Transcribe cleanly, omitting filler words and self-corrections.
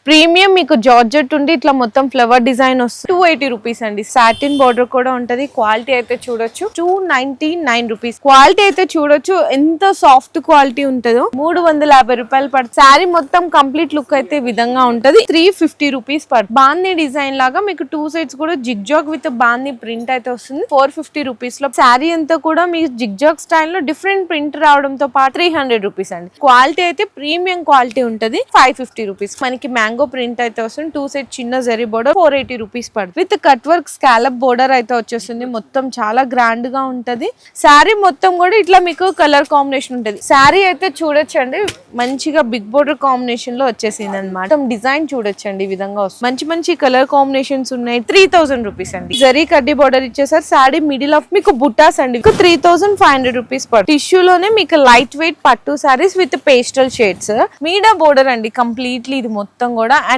Premium మీకు georgette ఉండి ఇట్లా మొత్తం ఫ్లవర్ డిజైన్ వస్తుంది. 280 రూపీస్ అండి. సాటిన్ బార్డర్ కూడా ఉంటది. క్వాలిటీ అయితే చూడొచ్చు 299 రూపీస్. క్వాలిటీ అయితే చూడొచ్చు ఎంత సాఫ్ట్ క్వాలిటీ ఉంటుందో. 350 రూపాయలు పడుతుంది. శారీ మొత్తం కంప్లీట్ లుక్ అయితే ఈ విధంగా ఉంటది. 350 రూపీస్ పడుతుంది. బాందీ డిజైన్ లాగా మీకు 2 సైడ్స్ కూడా జిగ్జాగ్ విత్ బాందీ ప్రింట్ అయితే వస్తుంది. 450 రూపీస్ లో శారీ అంతా కూడా మీకు జిగ్జాగ్ స్టైల్ లో డిఫరెంట్ ప్రింట్ రావడంతో పాటు 300 రూపీస్ అండి. క్వాలిటీ అయితే ప్రీమియం క్వాలిటీ ఉంటది. 550 రూపీస్. మనకి మ్యాంగో ప్రింట్ అయితే వస్తుంది. 2 సైడ్ చిన్న జరీ బోర్డర్ 480 రూపీస్ పడుతుంది. With cut work scallop border అయితే వచ్చేస్తుంది. మొత్తం చాలా గ్రాండ్ గా ఉంటది. శారీ మొత్తం కూడా ఇట్లా మీకు కలర్ కాంబినేషన్ ఉంటది. శారీ అయితే చూడొచ్చండి మంచిగా బిగ్ బోర్డర్ కాంబినేషన్ లో వచ్చేసింది అనమాట. డిజైన్ చూడొచ్చండి ఈ విధంగా వస్తుంది. మంచి మంచి కలర్ కాంబినేషన్స్ ఉన్నాయి. 3000 రూపీస్ అండి. జరీ కడ్డీ బోర్డర్ ఇచ్చేసారు. శారీ మిడిల్ ఆఫ్ మీకు బుట్టాస్ అండి. 3500 రూపీస్ పడుతుంది. టిష్యూ లోనే మీకు లైట్ వెయిట్ పట్టు శారీస్ విత్ పేస్టల్ షేడ్స్. మీడా బోర్డర్ అండి కంప్లీట్లీ ఇది మొత్తం కూడా.